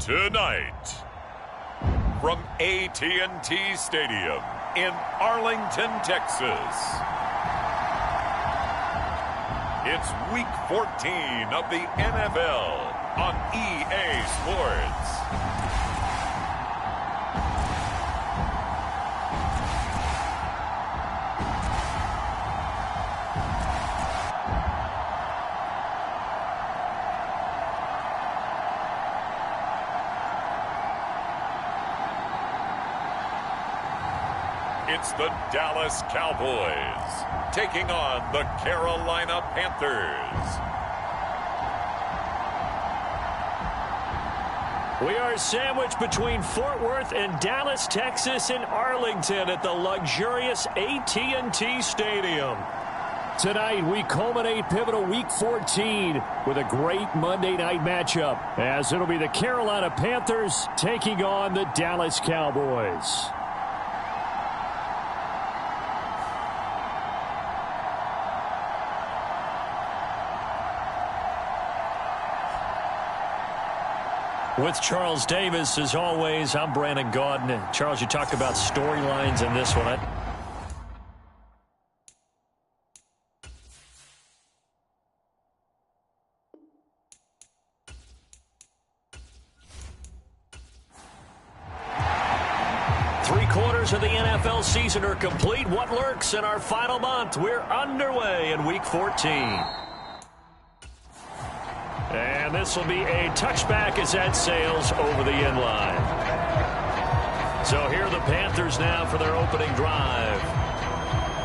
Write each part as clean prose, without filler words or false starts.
Tonight, from AT&T Stadium in Arlington, Texas, it's Week 14 of the NFL on EA Sports. It's the Dallas Cowboys taking on the Carolina Panthers. We are sandwiched between Fort Worth and Dallas, Texas, and Arlington at the luxurious AT&T Stadium. Tonight, we culminate pivotal Week 14 with a great Monday night matchup, as it'll be the Carolina Panthers taking on the Dallas Cowboys. With Charles Davis, as always, I'm Brandon Gaudin. Charles, you talked about storylines in this one. Three-quarters of the NFL season are complete. What lurks in our final month? We're underway in Week 14. And this will be a touchback as that sails over the end line. So here are the Panthers now for their opening drive.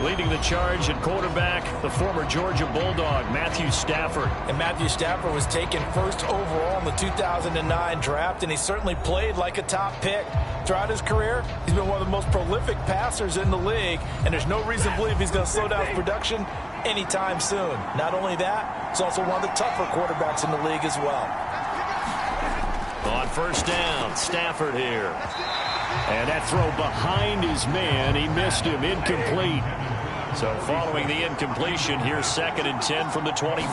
Leading the charge at quarterback, the former Georgia Bulldog, Matthew Stafford. And Matthew Stafford was taken first overall in the 2009 draft, and he certainly played like a top pick. Throughout his career, he's been one of the most prolific passers in the league, and there's no reason to believe he's going to slow down his production anytime soon. Not only that, he's also one of the tougher quarterbacks in the league as well. On first down, Stafford here. And that throw behind his man, he missed him, incomplete. So following the incompletion, here's 2nd and 10 from the 25.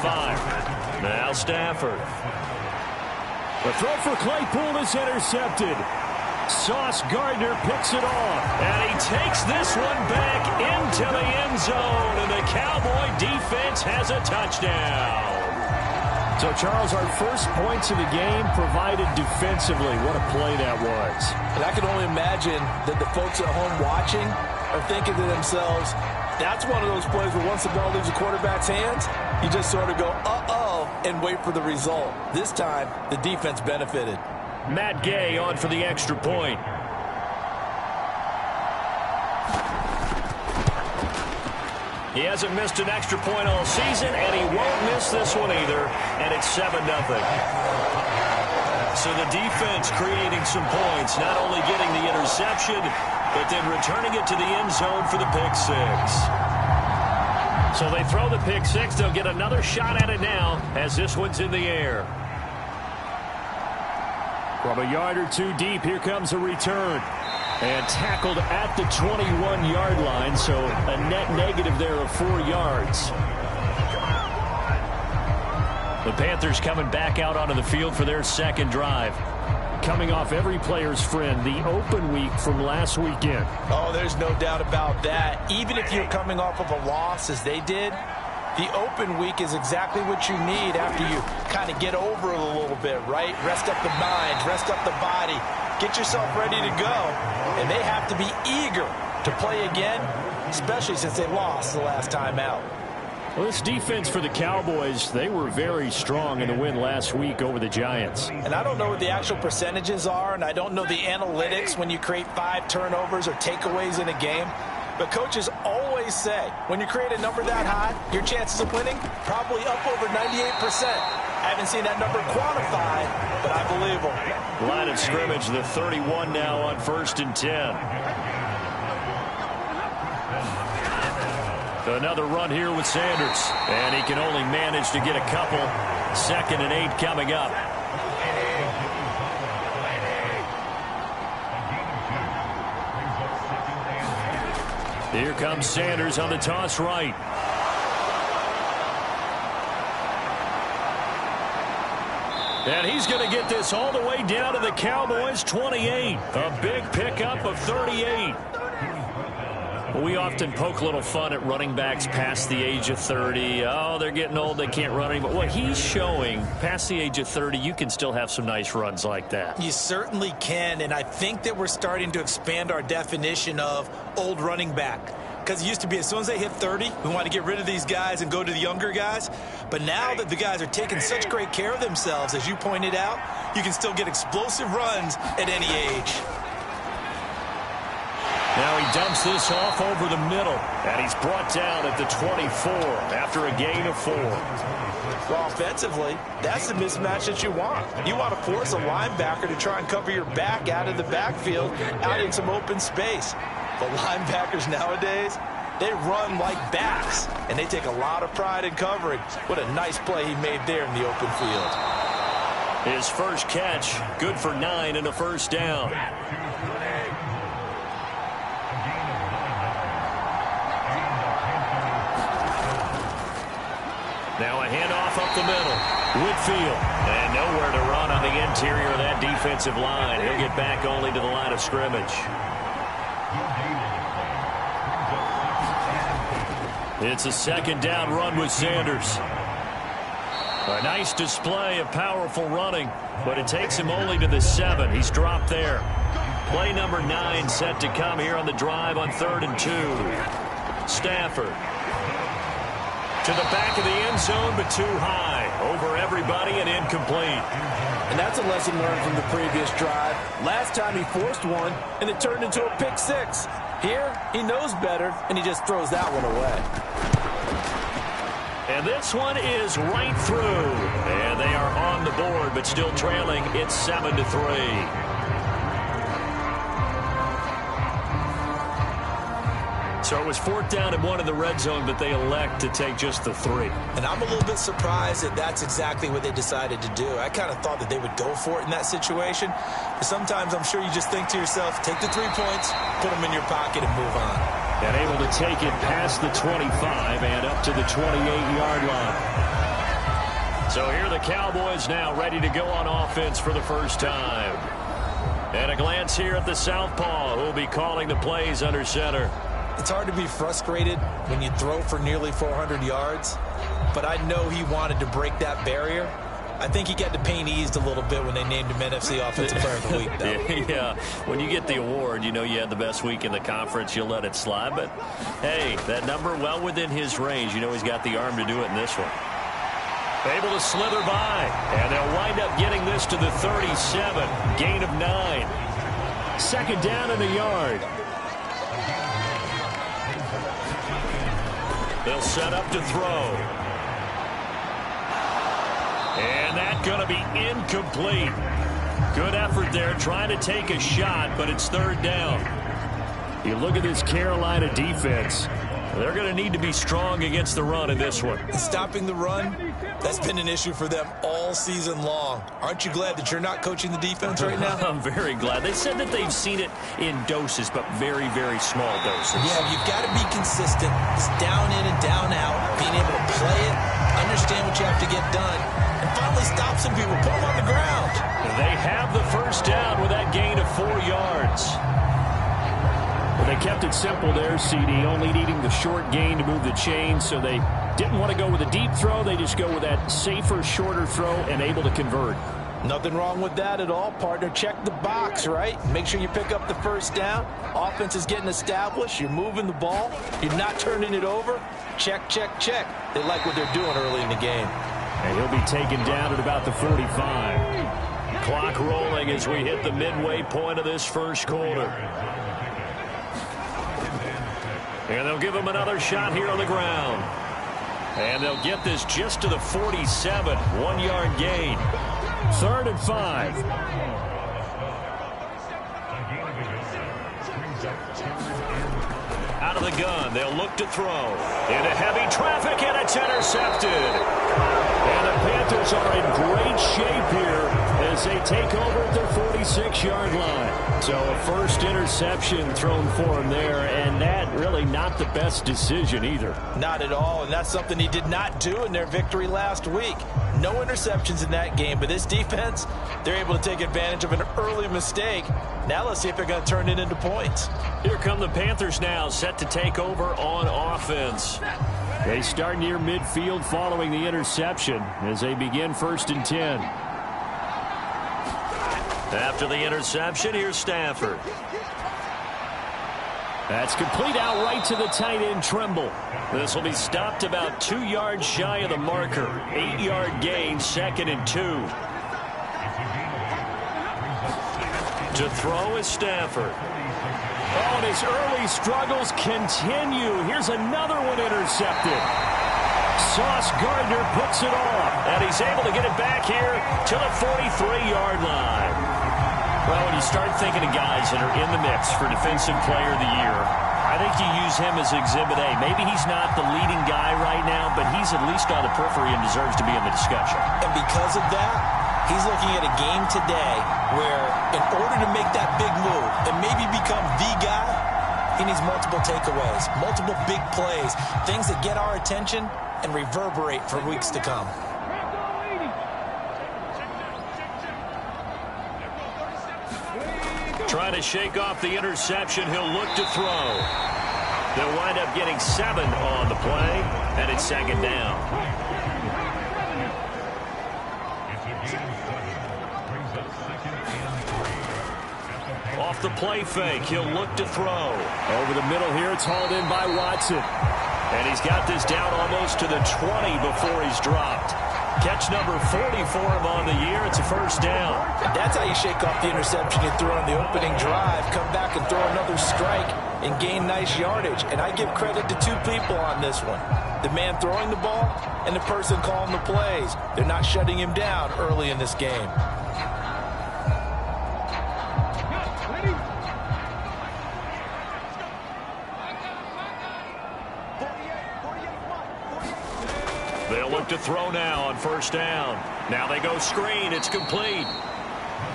Now Stafford. The throw for Claypool is intercepted. Sauce Gardner picks it off. And he takes this one back into the end zone. And the Cowboy defense has a touchdown. So, Charles, our first points of the game provided defensively. What a play that was. And I can only imagine that the folks at home watching are thinking to themselves, that's one of those plays where once the ball leaves the quarterback's hands, you just sort of go, uh-oh, and wait for the result. This time, the defense benefited. Matt Gay on for the extra point. He hasn't missed an extra point all season, and he won't miss this one either, and it's 7-0. So the defense creating some points, not only getting the interception, but then returning it to the end zone for the pick six. So they throw the pick six. They'll get another shot at it now as this one's in the air. From a yard or two deep, here comes a return. And tackled at the 21-yard line, so a net negative there of 4 yards. The Panthers coming back out onto the field for their second drive. Coming off every player's friend, the open week from last weekend. Oh, there's no doubt about that. Even if you're coming off of a loss, as they did, the open week is exactly what you need after you kind of get over it a little bit, right? Rest up the mind, rest up the body, get yourself ready to go. And they have to be eager to play again, especially since they lost the last time out. Well, this defense for the Cowboys, they were very strong in the win last week over the Giants. And I don't know what the actual percentages are, and I don't know the analytics when you create 5 turnovers or takeaways in a game. But coaches always say, when you create a number that high, your chances of winning probably up over 98%. I haven't seen that number quantified, but I believe them. Line of scrimmage, the 31 now on 1st and 10. Another run here with Sanders. And he can only manage to get a couple. 2nd and 8 coming up. Here comes Sanders on the toss right. And he's going to get this all the way down to the Cowboys' 28. A big pickup of 38. We often poke a little fun at running backs past the age of 30. Oh, they're getting old, they can't run anymore. Well, he's showing past the age of 30, you can still have some nice runs like that. You certainly can, and I think that we're starting to expand our definition of old running back. Because it used to be as soon as they hit 30, we want to get rid of these guys and go to the younger guys. But now that the guys are taking such great care of themselves, as you pointed out, you can still get explosive runs at any age. Now he dumps this off over the middle, and he's brought down at the 24 after a gain of 4. Well, offensively, that's the mismatch that you want. You want to force a linebacker to try and cover your back out of the backfield, out in some open space. But linebackers nowadays, they run like backs, and they take a lot of pride in covering. What a nice play he made there in the open field. His first catch, good for 9 and a first down. Now a handoff up the middle. Whitfield. And nowhere to run on the interior of that defensive line. He'll get back only to the line of scrimmage. It's a second down run with Sanders. A nice display of powerful running, but it takes him only to the 7. He's dropped there. Play number 9 set to come here on the drive on 3rd and 2. Stafford. To the back of the end zone, but too high. Over everybody and incomplete. And that's a lesson learned from the previous drive. Last time he forced one, and it turned into a pick 6. Here, he knows better, and he just throws that one away. And this one is right through. And they are on the board, but still trailing. It's 7-3. So it was 4th down and 1 in the red zone, but they elect to take just the 3. And I'm a little bit surprised that that's exactly what they decided to do. I kind of thought that they would go for it in that situation. But sometimes I'm sure you just think to yourself, take the 3 points, put them in your pocket, and move on. And able to take it past the 25 and up to the 28-yard line. So here are the Cowboys now ready to go on offense for the first time. And a glance here at the southpaw, who will be calling the plays under center. It's hard to be frustrated when you throw for nearly 400 yards, but I know he wanted to break that barrier. I think he got the pain eased a little bit when they named him NFC Offensive Player of the Week, though. Yeah, when you get the award, you know you had the best week in the conference, you'll let it slide. But, hey, that number well within his range. You know he's got the arm to do it in this one. Able to slither by, and they'll wind up getting this to the 37. Gain of 9. 2nd down and a yard. They'll set up to throw. And that's going to be incomplete. Good effort there, trying to take a shot, but it's 3rd down. You look at this Carolina defense. They're going to need to be strong against the run in this one. Stopping the run, that's been an issue for them all season long. Aren't you glad that you're not coaching the defense right now? I'm very glad. They said that they've seen it in doses, but very, very small doses. Yeah, you've got to be consistent. It's down in and down out, being able to play it, understand what you have to get done, and finally stop some people, put them on the ground. They have the first down with that gain of 4 yards. Well, they kept it simple there, CD, only needing the short gain to move the chain, so they didn't want to go with a deep throw. They just go with that safer, shorter throw and able to convert. Nothing wrong with that at all, partner. Check the box, right? Make sure you pick up the first down. Offense is getting established. You're moving the ball. You're not turning it over. Check, check, check. They like what they're doing early in the game. And he'll be taken down at about the 45. Clock rolling as we hit the midway point of this first quarter. And they'll give him another shot here on the ground. And they'll get this just to the 47. 1-yard gain. 3rd and 5. Out of the gun, they'll look to throw. Into heavy traffic, and it's intercepted. And the Panthers are in great shape here as they take over at their 46-yard line. So a first interception thrown for him there, and that really not the best decision either. Not at all, and that's something he did not do in their victory last week. No interceptions in that game, but this defense, they're able to take advantage of an early mistake. Now let's see if they're going to turn it into points. Here come the Panthers now, set to take over on offense. They start near midfield following the interception as they begin 1st and 10. After the interception, here's Stafford. That's complete out right to the tight end, Tremble. This will be stopped about 2 yards shy of the marker. 8-yard gain, 2nd and 2. To throw is Stafford. Oh, and his early struggles continue. Here's another one intercepted. Sauce Gardner puts it off, and he's able to get it back here to the 43-yard line. Well, when you start thinking of guys that are in the mix for Defensive Player of the Year, I think you use him as Exhibit A. Maybe he's not the leading guy right now, but he's at least on the periphery and deserves to be in the discussion. And because of that, he's looking at a game today where in order to make that big move and maybe become the guy, he needs multiple takeaways, multiple big plays, things that get our attention and reverberate for weeks to come. Trying to shake off the interception, he'll look to throw. They'll wind up getting 7 on the play, and it's 2nd down. Off the play fake, he'll look to throw. Over the middle here, it's hauled in by Watson. And he's got this down almost to the 20 before he's dropped. Catch number 40 for him on the year. It's a 1st down. That's how you shake off the interception you threw on the opening drive. Come back and throw another strike and gain nice yardage. And I give credit to 2 people on this one. The man throwing the ball and the person calling the plays. They're not shutting him down early in this game. They'll look to throw now on 1st down. Now they go screen. It's complete.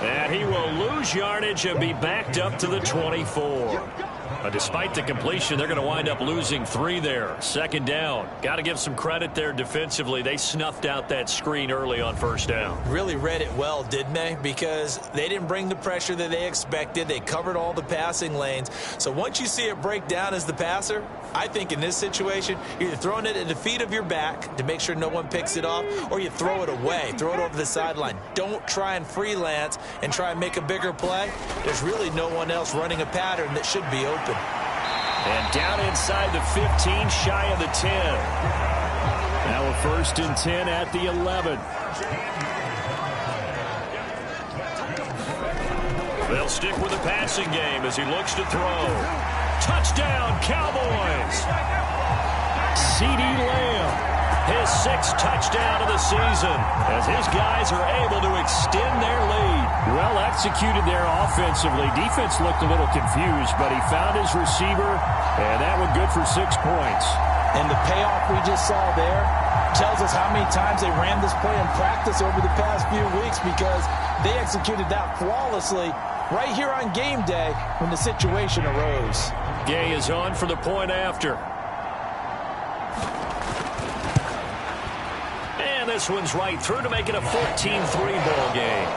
And he will lose yardage and be backed up to the 24. Despite the completion, they're going to wind up losing 3 there. 2nd down. Got to give some credit there defensively. They snuffed out that screen early on 1st down. Really read it well, didn't they? Because they didn't bring the pressure that they expected. They covered all the passing lanes. So once you see it break down as the passer, I think in this situation, you're either throwing it at the feet of your back to make sure no one picks it off, or you throw it away, throw it over the sideline. Don't try and freelance and try and make a bigger play. There's really no one else running a pattern that should be open. And down inside the 15, shy of the 10. Now a 1st and 10 at the 11. They'll stick with the passing game as he looks to throw. Touchdown, Cowboys! CeeDee Lamb, his 6th touchdown of the season, as his guys are able to extend their lead. Well executed there offensively. Defense looked a little confused, but he found his receiver, and that one good for 6 points. And the payoff we just saw there tells us how many times they ran this play in practice over the past few weeks, because they executed that flawlessly right here on game day when the situation arose. Gay is on for the point after. And this one's right through to make it a 14-3 ball game.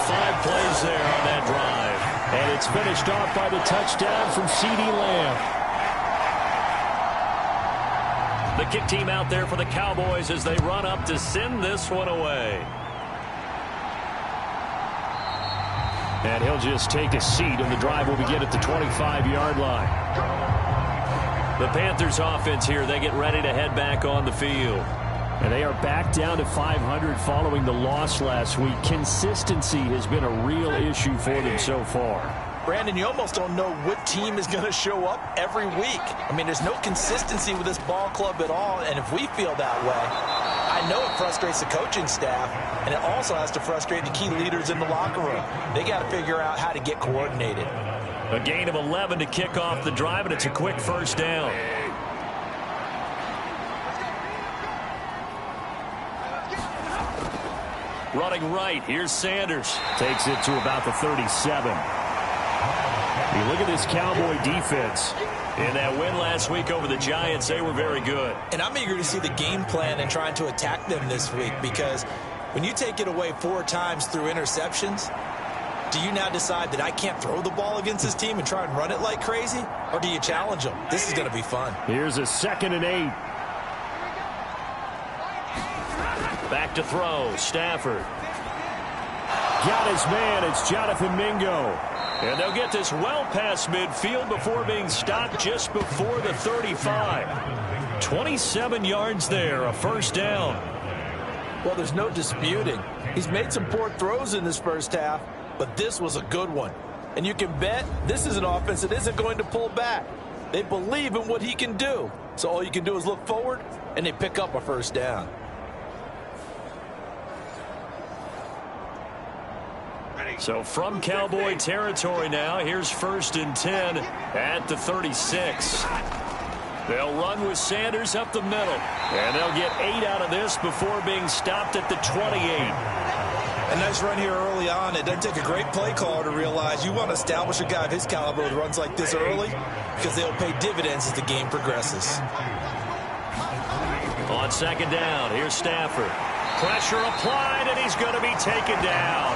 5 plays there on that drive. And it's finished off by the touchdown from CeeDee Lamb. The kick team out there for the Cowboys as they run up to send this one away. And he'll just take a seat, and the drive will begin at the 25-yard line. The Panthers offense here, they get ready to head back on the field. And they are back down to 500 following the loss last week. Consistency has been a real issue for them so far. Brandon, you almost don't know what team is going to show up every week. I mean, there's no consistency with this ball club at all, and if we feel that way, I know it frustrates the coaching staff, and it also has to frustrate the key leaders in the locker room. They got to figure out how to get coordinated. A gain of 11 to kick off the drive, and it's a quick 1st down. Running right, here's Sanders. Takes it to about the 37. You look at this Cowboy defense. In that win last week over the Giants, they were very good. And I'm eager to see the game plan and trying to attack them this week, because when you take it away 4 times through interceptions, do you now decide that I can't throw the ball against this team and try and run it like crazy? Or do you challenge them? This is going to be fun. Here's a 2nd and 8. Back to throw. Stafford. Got his man. It's Jonathan Mingo. And they'll get this well past midfield before being stopped just before the 35. 27 yards there, a first down. Well, there's no disputing. He's made some poor throws in this first half, but this was a good one. And you can bet this is an offense that isn't going to pull back. They believe in what he can do. So all you can do is look forward, and they pick up a first down. So from Cowboy territory now, here's 1st and 10 at the 36. They'll run with Sanders up the middle, and they'll get 8 out of this before being stopped at the 28. A nice run here early on. It doesn't take a great play caller to realize you want to establish a guy of his caliber that runs like this early, because they'll pay dividends as the game progresses. On 2nd down, here's Stafford. Pressure applied, and he's going to be taken down.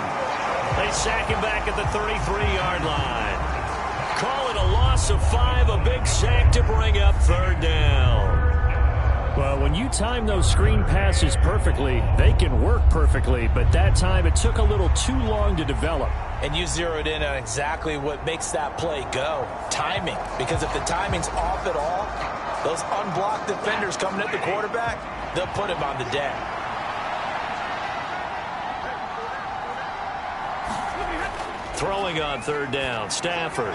They sack him back at the 33-yard line. Call it a loss of 5, a big sack to bring up 3rd down. Well, when you time those screen passes perfectly, they can work perfectly, but that time it took a little too long to develop. And you zeroed in on exactly what makes that play go. Timing. Because if the timing's off at all, those unblocked defenders coming at the quarterback, they'll put him on the deck. Throwing on 3rd down, Stafford.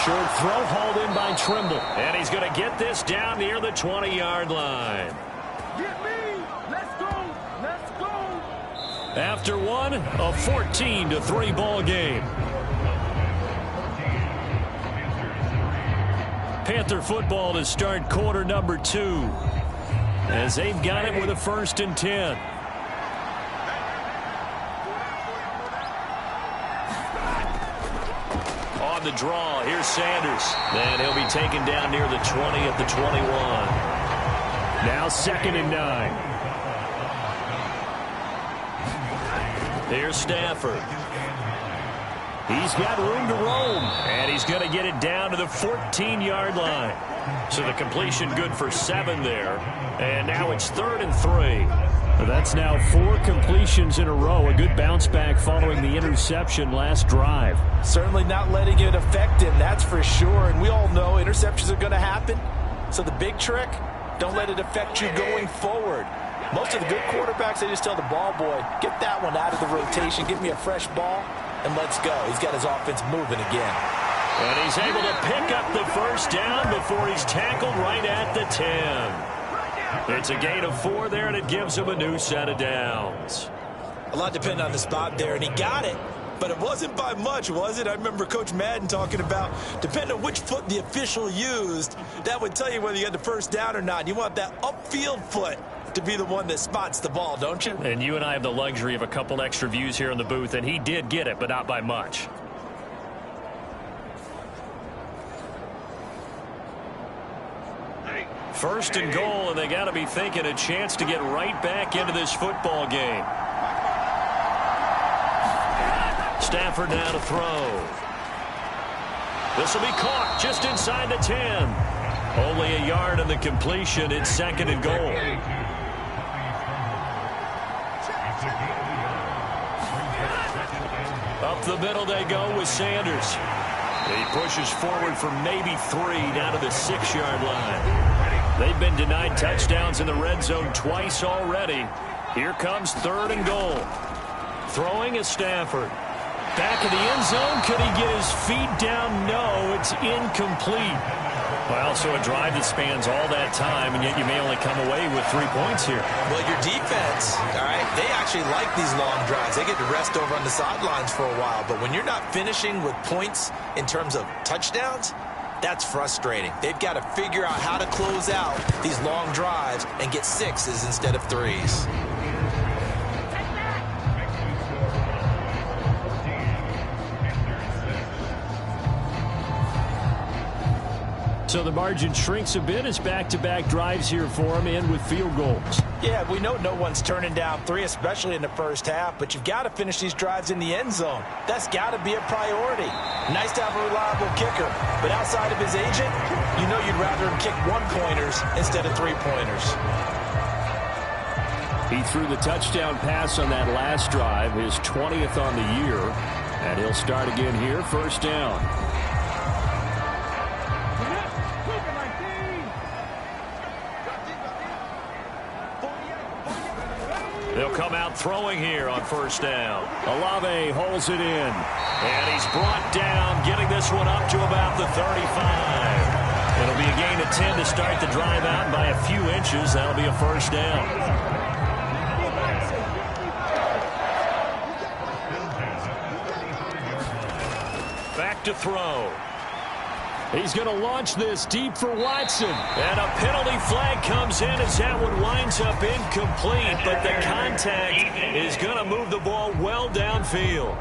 Short throw hauled in by Trimble. And he's going to get this down near the 20-yard line. Get me! Let's go! Let's go! After one, a 14-3 ball game. Panther football to start quarter number 2. As they've got it with a 1st and 10. The draw. Here's Sanders. And he'll be taken down near the 20 at the 21. Now 2nd and 9. Here's Stafford. He's got room to roam. And he's going to get it down to the 14-yard line. So the completion good for 7 there. And now it's 3rd and 3. That's now 4 completions in a row. A good bounce back following the interception last drive. Certainly not letting it affect him, that's for sure. And we all know interceptions are going to happen. So the big trick, don't let it affect you going forward. Most of the good quarterbacks, they just tell the ball boy, get that one out of the rotation, give me a fresh ball, and let's go. He's got his offense moving again. And he's able to pick up the first down before he's tackled right at the 10. It's a gain of 4 there, and it gives him a new set of downs. A lot depended on the spot there, and he got it. But it wasn't by much, was it? I remember Coach Madden talking about, depending on which foot the official used, that would tell you whether you had the first down or not. You want that upfield foot to be the one that spots the ball, don't you? And you and I have the luxury of a couple extra views here in the booth, and he did get it, but not by much. First and goal, and they got to be thinking a chance to get right back into this football game. Stafford now to throw. This will be caught just inside the 10. Only a yard of the completion. It's 2nd and goal. Up the middle they go with Sanders. He pushes forward for maybe 3 down to the 6-yard line. They've been denied touchdowns in the red zone twice already. Here comes 3rd and goal. Throwing is Stafford. Back in the end zone. Could he get his feet down? No, it's incomplete. Well, so a drive that spans all that time, and yet you may only come away with 3 points here. Well, your defense, all right, they actually like these long drives. They get to rest over on the sidelines for a while. But when you're not finishing with points in terms of touchdowns, that's frustrating. They've got to figure out how to close out these long drives and get 6s instead of 3s. So the margin shrinks a bit as back-to-back drives here for him and with field goals. Yeah, we know no one's turning down 3, especially in the first half, but you've got to finish these drives in the end zone. That's got to be a priority. Nice to have a reliable kicker, but outside of his agent, you know you'd rather him kick 1-pointers instead of 3-pointers. He threw the touchdown pass on that last drive, his 20th on the year, and he'll start again here, first down. They'll come out throwing here on first down. Olave holds it in. And he's brought down, getting this one up to about the 35. It'll be a gain of 10 to start the drive out by a few inches. That'll be a first down. Back to throw. He's going to launch this deep for Watson. And a penalty flag comes in as that one winds up incomplete. But the contact is going to move the ball well downfield.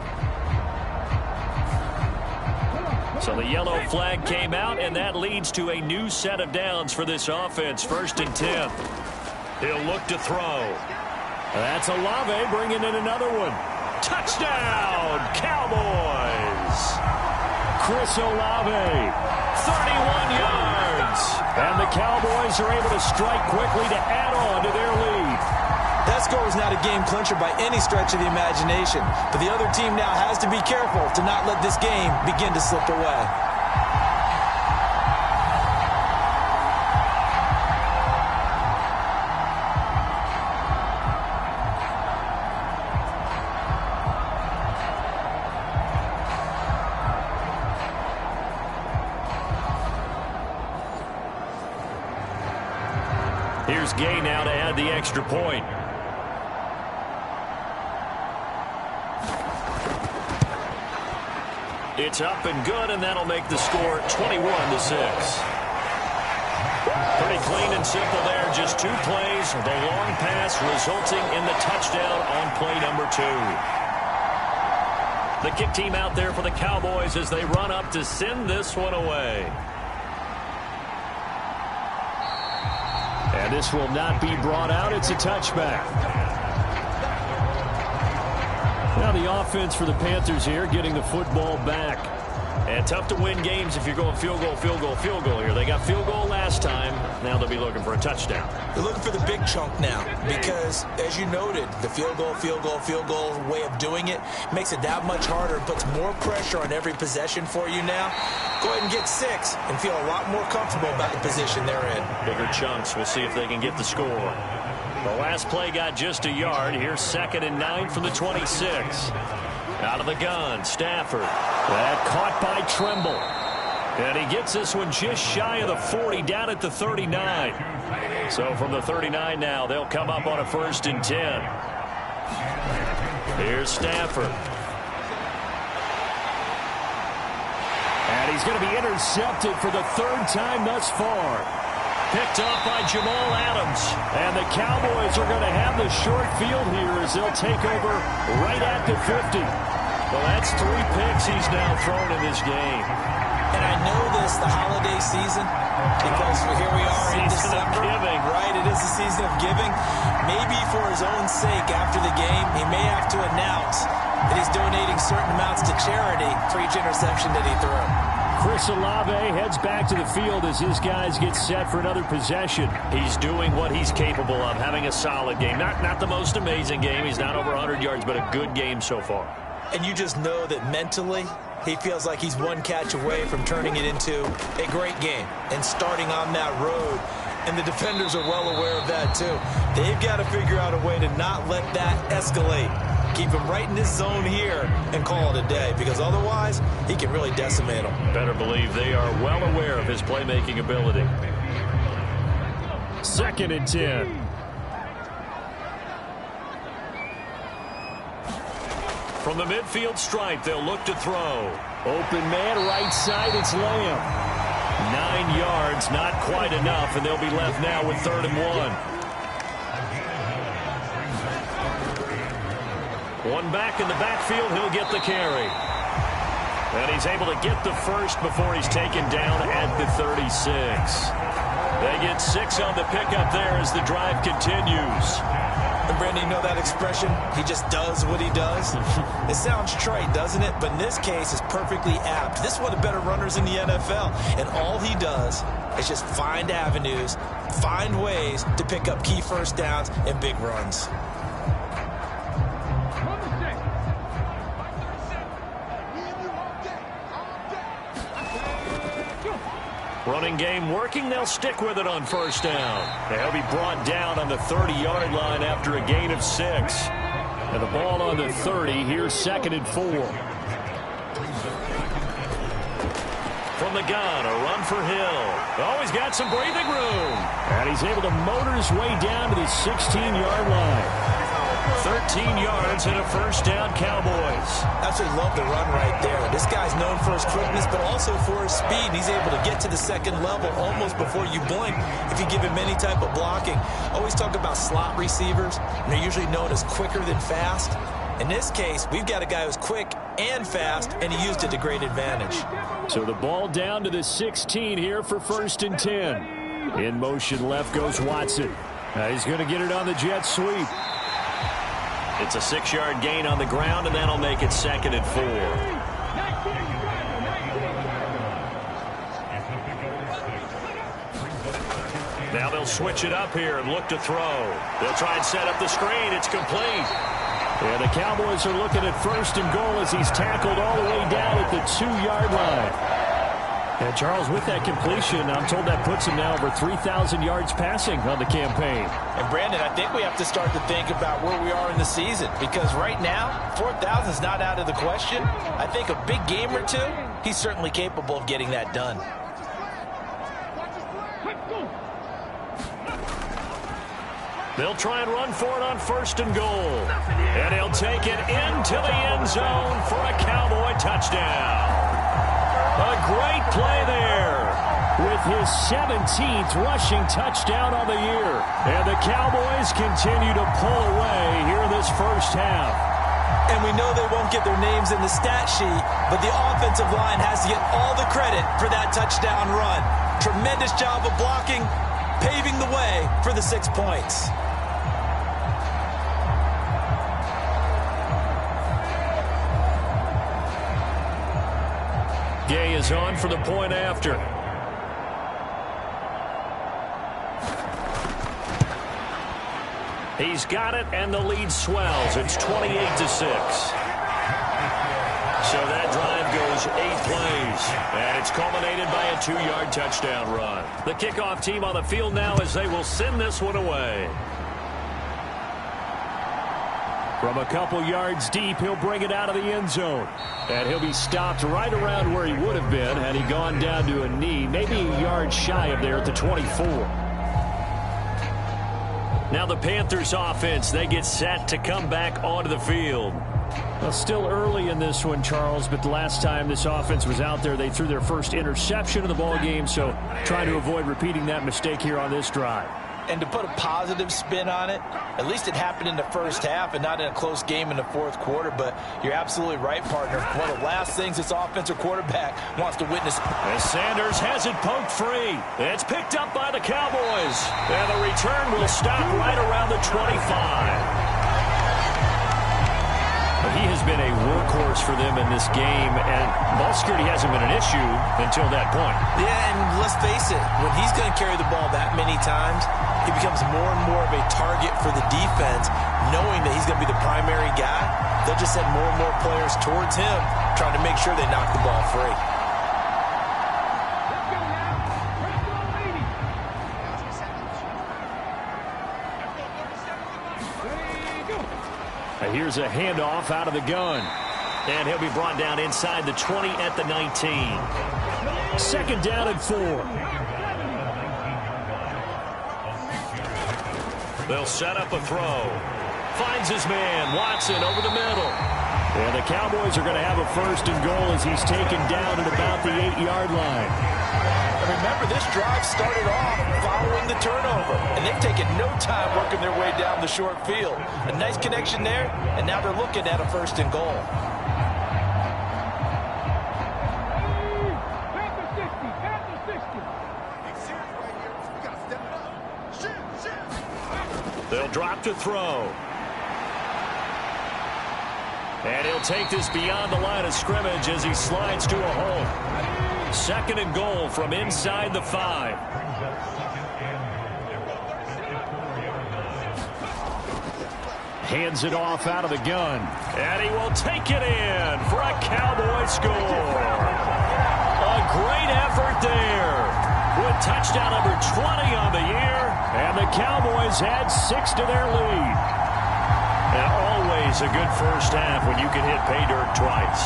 So the yellow flag came out, and that leads to a new set of downs for this offense. 1st and 10. He'll look to throw. That's Olave bringing in another one. Touchdown, Cowboys! Chris Olave, 31 yards. And the Cowboys are able to strike quickly to add on to their lead. That score is not a game clincher by any stretch of the imagination. But the other team now has to be careful to not let this game begin to slip away. Here's Gay now to add the extra point. It's up and good, and that'll make the score 21-6. Pretty clean and simple there. Just 2 plays. The long pass resulting in the touchdown on play number 2. The kick team out there for the Cowboys as they run up to send this one away. And this will not be brought out. It's a touchback. Now the offense for the Panthers here getting the football back. And tough to win games if you're going field goal, field goal, field goal here. They got field goal last time. Now they'll be looking for a touchdown. They're looking for the big chunk now because, as you noted, the field goal way of doing it makes it that much harder and puts more pressure on every possession for you now. Go ahead and get 6 and feel a lot more comfortable about the position they're in. Bigger chunks. We'll see if they can get the score. The last play got just a yard. Here's 2nd and 9 from the 26. Out of the gun, Stafford. That caught by Tremble. And he gets this one just shy of the 40, down at the 39. So from the 39 now, they'll come up on a 1st and 10. Here's Stafford. And he's going to be intercepted for the 3rd time thus far. Picked off by Jamal Adams. And the Cowboys are going to have the short field here as they'll take over right at the 50. Well, that's 3 picks he's now thrown in this game. And I know this, the holiday season, because here we are in December. Giving. Right, it is the season of giving. Maybe for his own sake after the game, he may have to announce that he's donating certain amounts to charity for each interception that he threw. Chris Olave heads back to the field as his guys get set for another possession. He's doing what he's capable of, having a solid game. Not the most amazing game. He's not over 100 yards, but a good game so far. And you just know that mentally, he feels like he's one catch away from turning it into a great game and starting on that road. And the defenders are well aware of that, too. They've got to figure out a way to not let that escalate. Keep him right in this zone here and call it a day, because otherwise, he can really decimate them. Better believe they are well aware of his playmaking ability. 2nd and 10. From the midfield stripe, they'll look to throw. Open man, right side, it's Lamb. 9 yards, not quite enough, and they'll be left now with 3rd and 1. One back in the backfield, he'll get the carry. And he's able to get the first before he's taken down at the 36. They get 6 on the pickup there as the drive continues. And Brandon, you know that expression? He just does what he does. It sounds trite, doesn't it? But in this case, it's perfectly apt. This is one of the better runners in the NFL. And all he does is just find avenues, find ways to pick up key first downs and big runs. Running game working. They'll stick with it on first down. They'll be brought down on the 30-yard line after a gain of 6. And the ball on the 30. Here's 2nd and 4. From the gun, a run for Hill. Oh, he's got some breathing room. And he's able to motor his way down to the 16-yard line. 13 yards and a first down, Cowboys. Absolutely love the run right there. This guy's known for his quickness, but also for his speed. He's able to get to the second level almost before you blink if you give him any type of blocking. Always talk about slot receivers, and they're usually known as quicker than fast. In this case, we've got a guy who's quick and fast, and he used it to great advantage. So the ball down to the 16 here for 1st and 10. In motion left goes Watson. He's going to get it on the jet sweep. It's a 6-yard gain on the ground, and that'll make it 2nd and 4. Now they'll switch it up here and look to throw. They'll try and set up the screen. It's complete. And the Cowboys are looking at 1st and goal as he's tackled all the way down at the 2-yard line. And Charles, with that completion, I'm told that puts him now over 3,000 yards passing on the campaign. And Brandon, I think we have to start to think about where we are in the season, because right now, 4,000 is not out of the question. I think a big game or two, he's certainly capable of getting that done. They'll try and run for it on 1st and goal. And he'll take it into the end zone for a Cowboy touchdown. A great play there with his 17th rushing touchdown on the year. And the Cowboys continue to pull away here in this first half. And we know they won't get their names in the stat sheet, but the offensive line has to get all the credit for that touchdown run. Tremendous job of blocking, paving the way for the 6 points. Gay is on for the point after. He's got it, and the lead swells. It's 28-6. So that drive goes 8 plays, and it's culminated by a 2-yard touchdown run. The kickoff team on the field now as they will send this one away. From a couple yards deep, he'll bring it out of the end zone. And he'll be stopped right around where he would have been had he gone down to a knee, maybe a yard shy of there at the 24. Now the Panthers offense, they get set to come back onto the field. Well, still early in this one, Charles, but the last time this offense was out there, they threw their first interception of the ball game, so trying to avoid repeating that mistake here on this drive. And to put a positive spin on it, at least it happened in the first half and not in a close game in the fourth quarter. But you're absolutely right, partner. One of the last things this offensive quarterback wants to witness. As Sanders has it poked free. It's picked up by the Cowboys. And the return will stop right around the 25. But he has been a workhorse for them in this game, and ball security hasn't been an issue until that point. Yeah, and let's face it, when he's going to carry the ball that many times, he becomes more and more of a target for the defense, knowing that he's going to be the primary guy. They'll just send more and more players towards him, trying to make sure they knock the ball free. Here's a handoff out of the gun. And he'll be brought down inside the 20 at the 19. 2nd down and 4. They'll set up a throw. Finds his man, Watson, over the middle. And the Cowboys are going to have a 1st and goal as he's taken down at about the 8-yard line. And remember, this drive started off following the turnover, and they've taken no time working their way down the short field. A nice connection there, and now they're looking at a 1st and goal. They'll drop to throw. And he'll take this beyond the line of scrimmage as he slides to a hole. 2nd and goal from inside the 5. Hands it off out of the gun. And he will take it in for a Cowboy score. A great effort there with touchdown number 20 on the year. And the Cowboys add 6 to their lead. And always a good first half when you can hit pay dirt twice.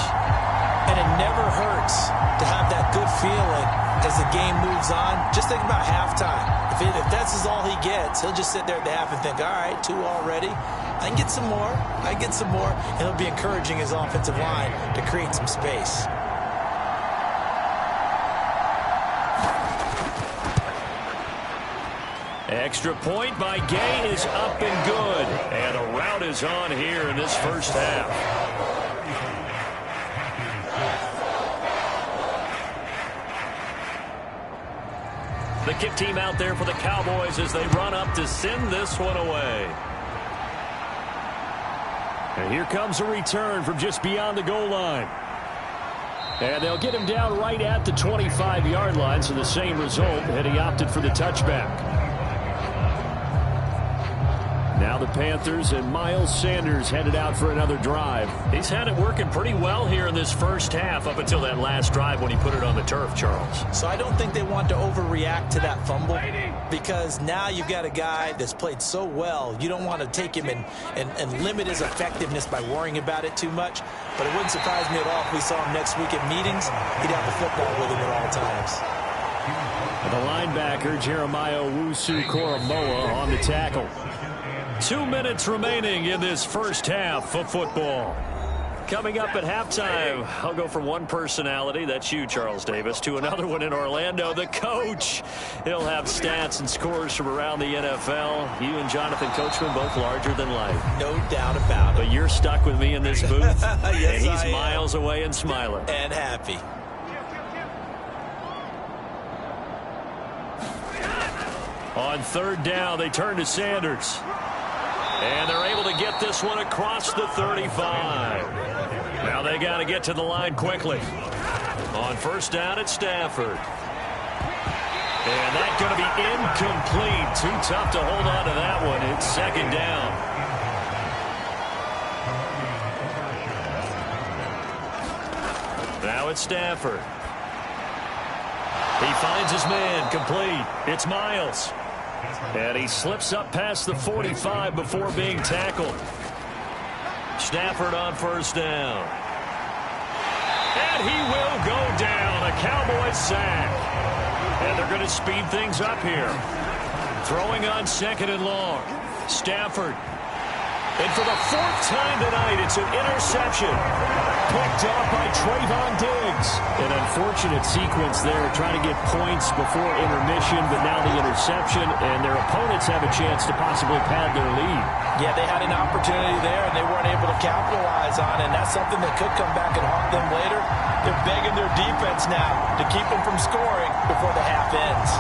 And it never hurts to have that good feeling as the game moves on. Just think about halftime. If that's all he gets, he'll just sit there at the half and think, all right, 2 already. I can get some more. I can get some more. And he'll be encouraging his offensive line to create some space. Extra point by Gay is up and good. And a rout is on here in this first half. The kick team out there for the Cowboys as they run up to send this one away. And here comes a return from just beyond the goal line. And they'll get him down right at the 25-yard line, so the same result, and he opted for the touchback. Now the Panthers and Miles Sanders headed out for another drive. He's had it working pretty well here in this first half up until that last drive when he put it on the turf, Charles. So I don't think they want to overreact to that fumble because now you've got a guy that's played so well. You don't want to take him and limit his effectiveness by worrying about it too much. But it wouldn't surprise me at all if we saw him next week at meetings. He'd have the football with him at all times. The linebacker, Jeremiah Owusu-Koramoah, on the tackle. 2 minutes remaining in this first half of football. Coming up at halftime, I'll go from one personality, that's you, Charles Davis, to another one in Orlando, the coach. He'll have stats and scores from around the NFL. You and Jonathan Coachman both larger than life. No doubt about it. But you're stuck with me in this booth, yes, and he's miles away and smiling. And happy. On 3rd down, they turn to Sanders. And they're able to get this one across the 35. Now they got to get to the line quickly. On 1st down, it's Stafford. And that's going to be incomplete. Too tough to hold on to that one. It's 2nd down. Now it's Stafford. He finds his man, complete. It's Miles. And he slips up past the 45 before being tackled. Stafford on 1st down. And he will go down. A Cowboys sack. And they're going to speed things up here. Throwing on 2nd and long. Stafford. And for the 4th time tonight, it's an interception. Picked off by Trayvon Diggs. An unfortunate sequence there, trying to get points before intermission, but now the interception, and their opponents have a chance to possibly pad their lead. Yeah, they had an opportunity there, and they weren't able to capitalize on it, and that's something that could come back and haunt them later. They're begging their defense now to keep them from scoring before the half ends.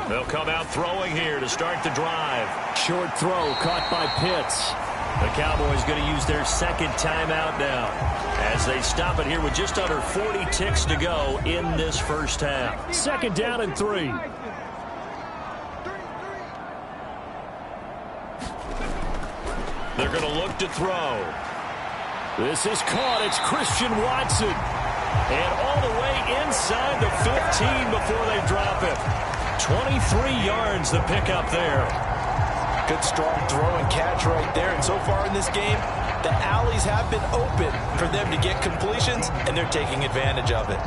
They'll come out throwing here to start the drive. Short throw caught by Pitts. The Cowboys going to use their 2nd timeout now as they stop it here with just under 40 ticks to go in this first half. 2nd down and 3. They're going to look to throw. This is caught. It's Christian Watson. And all the way inside the 15 before they drop it. 23 yards the pickup there. Good strong throw and catch right there. And so far in this game, the alleys have been open for them to get completions, and they're taking advantage of it.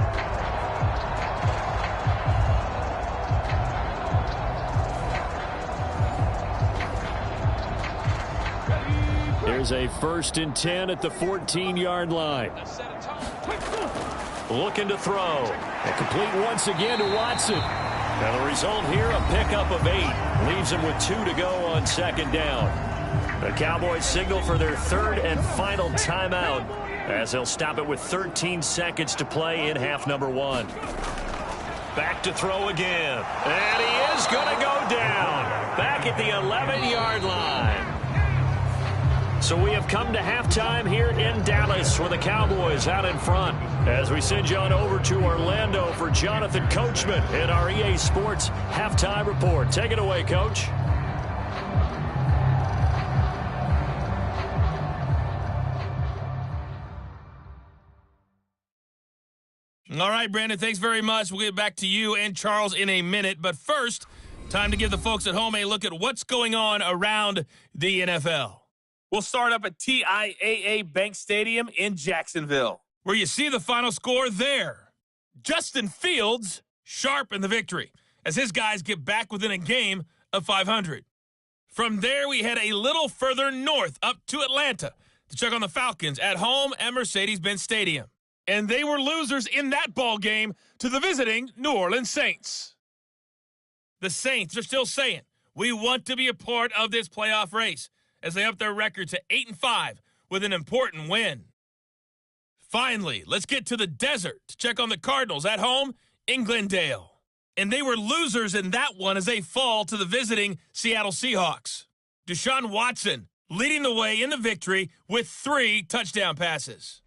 There's a 1st and 10 at the 14-yard line. Looking to throw. And complete once again to Watson. Now the result here, a pickup of 8. Leaves him with 2 to go on 2nd down. The Cowboys signal for their 3rd and final timeout as they'll stop it with 13 seconds to play in half number 1. Back to throw again. And he is going to go down. Back at the 11-yard line. So we have come to halftime here in Dallas with the Cowboys out in front. As we send you on over to Orlando for Jonathan Coachman in our EA Sports Halftime Report. Take it away, Coach. All right, Brandon, thanks very much. We'll get back to you and Charles in a minute. But first, time to give the folks at home a look at what's going on around the NFL. We'll start up at TIAA Bank Stadium in Jacksonville, where you see the final score there. Justin Fields sharp in the victory as his guys get back within a game of 500. From there, we head a little further north up to Atlanta to check on the Falcons at home at Mercedes-Benz Stadium. And they were losers in that ball game to the visiting New Orleans Saints. The Saints are still saying, we want to be a part of this playoff race as they up their record to 8-5 with an important win. Finally, let's get to the desert to check on the Cardinals at home in Glendale. And they were losers in that one as they fall to the visiting Seattle Seahawks. Deshaun Watson leading the way in the victory with 3 touchdown passes.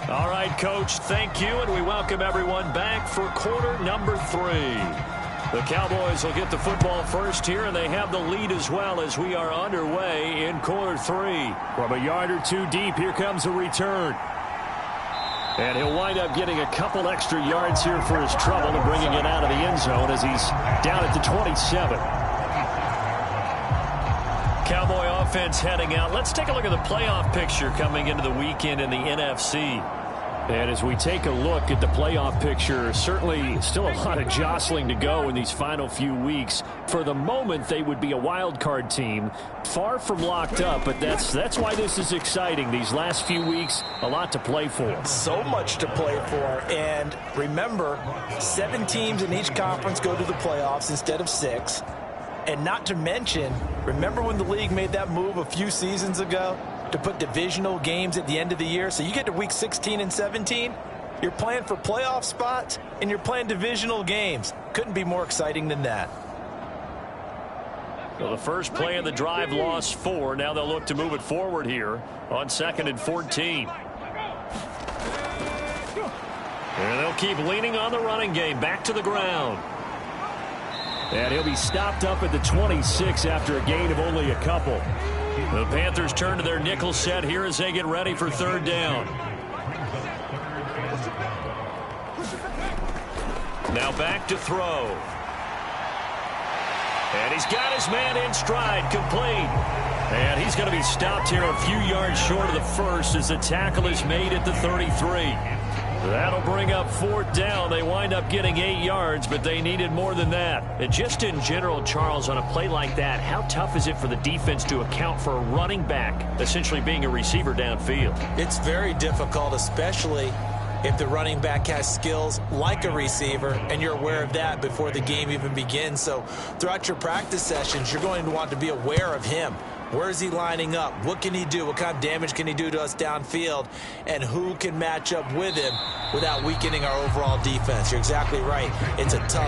All right, Coach, thank you, and we welcome everyone back for quarter number 3. The Cowboys will get the football first here, and they have the lead as well as we are underway in quarter 3. From a yard or 2 deep, here comes a return. And he'll wind up getting a couple extra yards here for his trouble and bringing it out of the end zone as he's down at the 27. Cowboy offense heading out. Let's take a look at the playoff picture coming into the weekend in the NFC. And as we take a look at the playoff picture, certainly still a lot of jostling to go in these final few weeks. For the moment, they would be a wild card team, far from locked up, but that's why this is exciting. These last few weeks, a lot to play for. So much to play for. And remember, 7 teams in each conference go to the playoffs instead of 6. And not to mention, remember when the league made that move a few seasons ago to put divisional games at the end of the year? So you get to week 16 and 17, you're playing for playoff spots, and you're playing divisional games. Couldn't be more exciting than that. Well, the first play of the drive lost 4. Now they'll look to move it forward here on 2nd and 14. And they'll keep leaning on the running game. Back to the ground. And he'll be stopped up at the 26 after a gain of only a couple. The Panthers turn to their nickel set here as they get ready for 3rd down. Now back to throw. And he's got his man in stride, complete. And he's going to be stopped here a few yards short of the first as the tackle is made at the 33. That'll bring up 4th down. They wind up getting 8 yards, but they needed more than that. And just in general, Charles, on a play like that, how tough is it for the defense to account for a running back essentially being a receiver downfield? It's very difficult, especially if the running back has skills like a receiver, and you're aware of that before the game even begins. So throughout your practice sessions, you're going to want to be aware of him. Where is he lining up? What can he do? What kind of damage can he do to us downfield? And who can match up with him without weakening our overall defense? You're exactly right. It's a tough